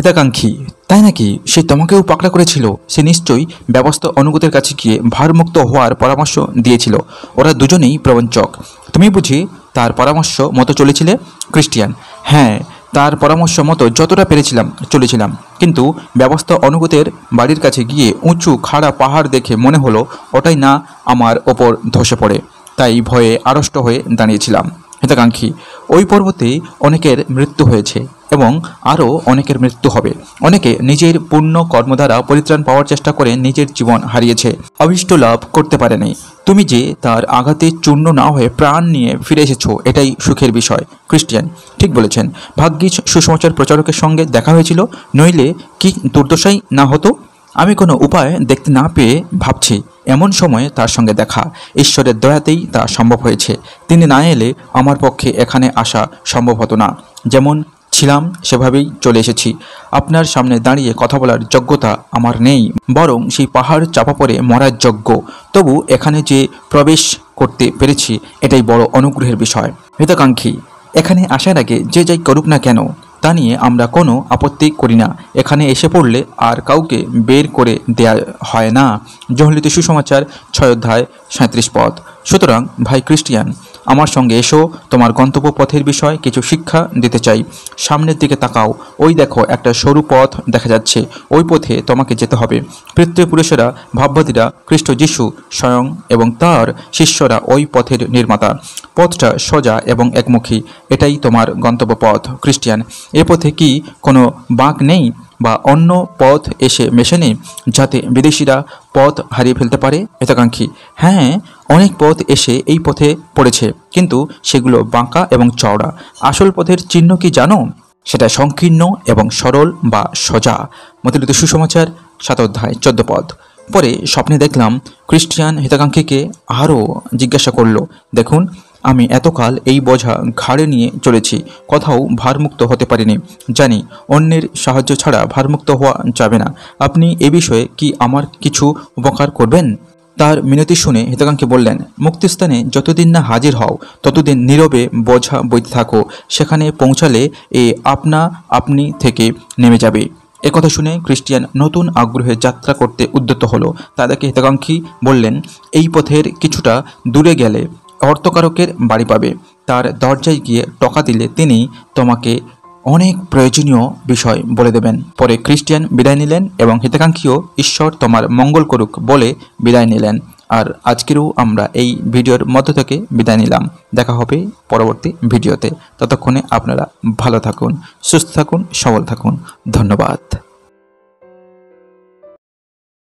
হিতাকাঙ্ক্ষী, তাই নাকি? সে তোমাকেও পাকড়া করেছিল। সে নিশ্চয়ই ব্যবস্থা অনুগতের কাছে গিয়ে ভারমুক্ত হওয়ার পরামর্শ দিয়েছিল। ওরা দুজনেই প্রবঞ্চক। তুমি বুঝি তার পরামর্শ মতো চলেছিলে? ক্রিস্টিয়ান: হ্যাঁ, তার পরামর্শ মতো যতটা পেরেছিলাম চলেছিলাম, কিন্তু ব্যবস্থা অনুগতের বাড়ির কাছে গিয়ে উঁচু খাড়া পাহাড় দেখে মনে হলো ওটাই না আমার ওপর ধসে পড়ে। তাই ভয়ে আড়ষ্ট হয়ে দাঁড়িয়েছিলাম। হিতাকাঙ্ক্ষী: ওই পর্বতে অনেকের মৃত্যু হয়েছে এবং আরও অনেকের মৃত্যু হবে। অনেকে নিজের পুণ্য কর্ম দ্বারা পরিত্রাণ পাওয়ার চেষ্টা করে নিজের জীবন হারিয়েছে, অভিষ্ট লাভ করতে পারেনি। তুমি যে তার আঘাতে চূর্ণ না হয়ে প্রাণ নিয়ে ফিরে এসেছো, এটাই সুখের বিষয়। ক্রিস্টিয়ান: ঠিক বলেছেন। ভাগ্যিস সুসমাচার প্রচারকের সঙ্গে দেখা হয়েছিল, নইলে কি দুর্দশাই না হতো। আমি কোনো উপায় দেখতে না পেয়ে ভাবছি এমন সময়ে তার সঙ্গে দেখা। ঈশ্বরের দয়াতেই তা সম্ভব হয়েছে। তিনি না এলে আমার পক্ষে এখানে আসা সম্ভব হতো না। যেমন ছিলাম সেভাবেই চলে এসেছি। আপনার সামনে দাঁড়িয়ে কথা বলার যোগ্যতা আমার নেই, বরং সেই পাহাড় চাপা পড়ে মরার যোগ্য। তবু এখানে যে প্রবেশ করতে পেরেছি, এটাই বড় অনুগ্রহের বিষয়। হিতাকাঙ্ক্ষী: এখানে আসার আগে যে যাই করুক না কেন, তা নিয়ে আমরা কোনো আপত্তি করি না। এখানে এসে পড়লে আর কাউকে বের করে দেয়া হয় না। জহলিত সুসমাচার 6 অধ্যায় 37 পদ। সুতরাং ভাই ক্রিস্টিয়ান, আমার সঙ্গে এসো। তোমার গন্তব্য পথের বিষয় কিছু শিক্ষা দিতে চাই। সামনের দিকে তাকাও। ওই দেখো, একটা সরু পথ দেখা যাচ্ছে। ওই পথে তোমাকে যেতে হবে। পিতৃপুরুষেরা, ভাববাদীরা, খ্রিস্ট যিশু স্বয়ং এবং তার শিষ্যরা ওই পথের নির্মাতা। পথটা সোজা এবং একমুখী। এটাই তোমার গন্তব্য পথ। ক্রিস্টিয়ান: এ পথে কি কোনো বাঁক নেই বা অন্য পথ এসে মেশে নেই, যাতে বিদেশিরা পথ হারিয়ে ফেলতে পারে? হিতাকাঙ্ক্ষী: হ্যাঁ, অনেক পথ এসে এই পথে পড়েছে, কিন্তু সেগুলো বাঁকা এবং চওড়া। আসল পথের চিহ্ন কি জানো? সেটা সংকীর্ণ এবং সরল বা সোজা। মতিলিত সুসমাচার 7 অধ্যায় 14 পদ। পরে স্বপ্নে দেখলাম ক্রিস্টিয়ান হিতাকাঙ্ক্ষীকে আরও জিজ্ঞাসা করল, দেখুন, আমি এতকাল এই বোঝা ঘাড়ে নিয়ে চলেছি, কোথাও ভারমুক্ত হতে পারিনি। জানি অন্যের সাহায্য ছাড়া ভারমুক্ত হওয়া যাবে না। আপনি এ বিষয়ে কি আমার কিছু উপকার করবেন? তার মিনতি শুনে হিতাকাঙ্ক্ষী বললেন, মুক্তিস্থানে যতদিন না হাজির হও, ততদিন নীরবে বোঝা বইতে থাকো। সেখানে পৌঁছালে এ আপনি থেকে নেমে যাবে। একথা শুনে ক্রিস্টিয়ান নতুন আগ্রহে যাত্রা করতে উদ্যত হলো। তাদেরকে হিতাকাঙ্ক্ষী বললেন, এই পথের কিছুটা দূরে গেলে অর্থকারকের বাড়ি পাবে। তার দরজায় গিয়ে টকা দিলে তিনি তোমাকে অনেক প্রয়োজনীয় বিষয় বলে দেবেন। পরে ক্রিস্টিয়ান বিদায় নিলেন এবং হিতাকাঙ্ক্ষীও ঈশ্বর তোমার মঙ্গল করুক বলে বিদায় নিলেন। আর আজকেরও আমরা এই ভিডিওর মধ্য থেকে বিদায় নিলাম। দেখা হবে পরবর্তী ভিডিওতে। ততক্ষণে আপনারা ভালো থাকুন, সুস্থ থাকুন, সবল থাকুন। ধন্যবাদ।